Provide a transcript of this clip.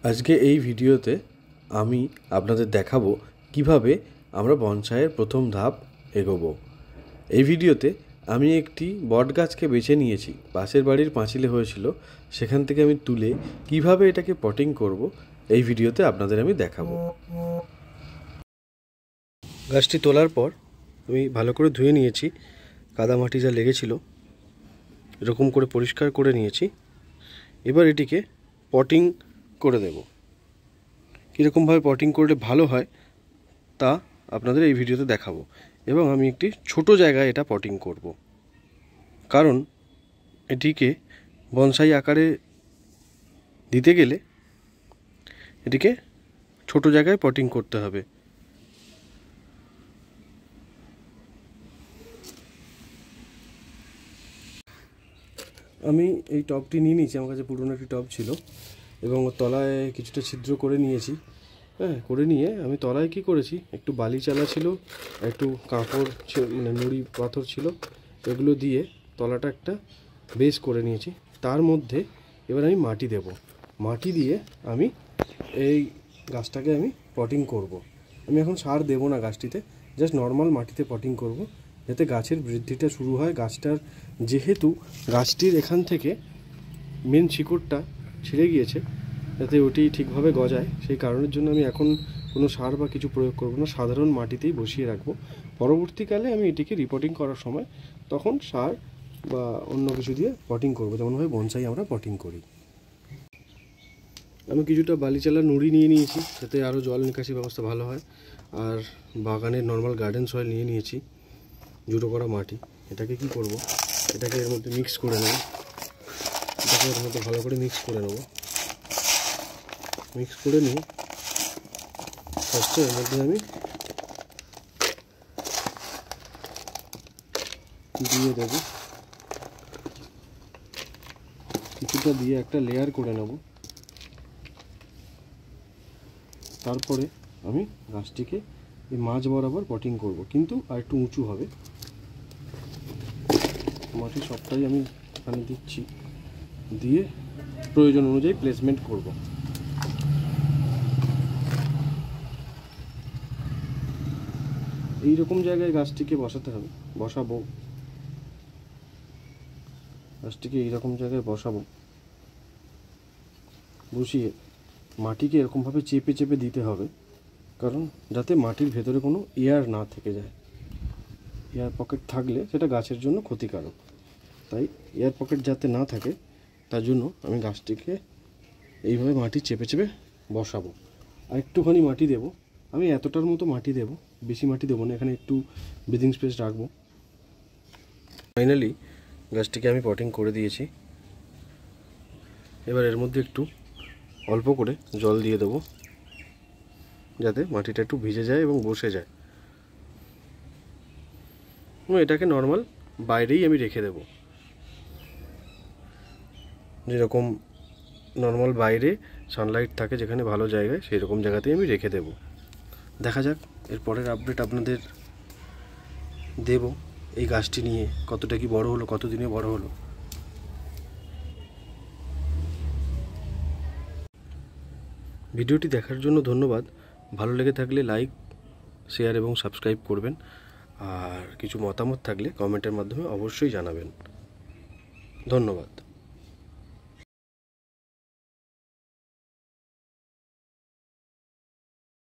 আজকে এই ভিডিওতে আমি আপনাদের দেখাবো কিভাবে আমরা বনসাইয়ের প্রথম ধাপ এগোবো। এই ভিডিওতে আমি একটি বট গাছকে বেছে নিয়েছি, পাশের বাড়ির পাঁচিলে হয়েছিল, সেখান থেকে আমি তুলে কিভাবে এটাকে পটিং করব এই ভিডিওতে আপনাদের আমি দেখাবো। গাছটি তোলার পর আমি ভালো করে ধুয়ে নিয়েছি, কাদামাটি যা লেগেছিল এরকম করে পরিষ্কার করে নিয়েছি। এবার এটিকে পটিং করে দেব। কীরকমভাবে পটিং করলে ভালো হয় তা আপনাদের এই ভিডিওতে দেখাবো, এবং আমি একটি ছোট জায়গায় এটা পটিং করব, কারণ এটিকে বনসাই আকারে দিতে গেলে এটিকে ছোট জায়গায় পটিং করতে হবে। আমি এই টবটি নিয়ে নিয়েছি, আমার কাছে পুরনো একটি টব ছিল এবং তলায় কিছুটা ছিদ্র করে নিয়েছি। করে নিয়ে আমি তলায় কি করেছি, একটু বালি চালা ছিল, একটু কাঁকড় মানে নুড়ি পাথর ছিল, এগুলো দিয়ে তলাটা একটা বেস করে নিয়েছি। তার মধ্যে এবার আমি মাটি দেব। মাটি দিয়ে আমি এই গাছটাকে আমি পটিং করব। আমি এখন সার দেব না গাছটিতে, জাস্ট নর্মাল মাটিতে পটিং করব, যাতে গাছের বৃদ্ধিটা শুরু হয়। গাছটার যেহেতু গাছটির এখান থেকে মেন শিকড়টা ছিঁড়ে গিয়েছে, যাতে ওটি ঠিকভাবে গজায়, সেই কারণের জন্য আমি এখন কোনো সার বা কিছু প্রয়োগ করব না, সাধারণ মাটিতেই বসিয়ে রাখবো। পরবর্তীকালে আমি এটিকে রিপোর্টিং করার সময় তখন সার বা অন্য কিছু দিয়ে পটিং করবো, যেমনভাবে বনসাই আমরা পটিং করি। আমি কিছুটা বালিচালা নুড়ি নিয়ে নিয়েছি, যাতে আরও জল নিকাশি ব্যবস্থা ভালো হয়। আর বাগানের নর্মাল গার্ডেন সয়েল নিয়ে নিয়েছি, জুড়ো করা মাটি। এটাকে কি করব, এটাকে এর মধ্যে মিক্স করে নেব। এটাকে এর মধ্যে ভালো করে মিক্স করে নেব। মিক্স করে নিয়ে ফার্স্টে এর মধ্যে আমি দিয়ে দেব, কিছুটা দিয়ে একটা লেয়ার করে নেব। তারপরে আমি গাছটিকে এই মাঝ বরাবর পটিং করব, কিন্তু আর একটু উঁচু হবে। মাটি সবটাই আমি এখানে দিচ্ছি, দিয়ে প্রয়োজন অনুযায়ী প্লেসমেন্ট করব। এই রকম জায়গায় গাছটিকে বসাতে হবে, বসাবো। গাছটিকে এইরকম জায়গায় বসাবো, বসিয়ে মাটিকে এরকমভাবে চেপে চেপে দিতে হবে, কারণ যাতে মাটির ভেতরে কোনো এয়ার না থেকে যায়। এয়ার পকেট থাকলে সেটা গাছের জন্য ক্ষতিকারক, তাই এয়ার পকেট যাতে না থাকে তার জন্য আমি গাছটিকে এইভাবে মাটি চেপে চেপে বসাবো। আর একটুখানি মাটি দেব, আমি এতটার মতো মাটি দেব, বেশি মাটি দেবো না, এখানে একটু ব্রিদিং স্পেস রাখবো। ফাইনালি গাছটিকে আমি পটিং করে দিয়েছি। এবার এর মধ্যে একটু অল্প করে জল দিয়ে দেবো, যাতে মাটিটা একটু ভিজে যায় এবং বসে যায়। এটাকে নর্মাল বাইরেই আমি রেখে দেব, যেরকম নর্মাল বাইরে সানলাইট থাকে যেখানে ভালো জায়গায়, সেই রকম জায়গাতেই আমি রেখে দেব। দেখা যাক এর পরের আপডেট আপনাদের দেব এই গাছটি নিয়ে, কতটা কি বড় হলো, কতদিনে বড় হলো। ভিডিওটি দেখার জন্য ধন্যবাদ। ভালো লেগে থাকলে লাইক, শেয়ার এবং সাবস্ক্রাইব করবেন। আর কিছু মতামত থাকলে কমেন্টের মাধ্যমে অবশ্যই জানাবেন। ধন্যবাদ।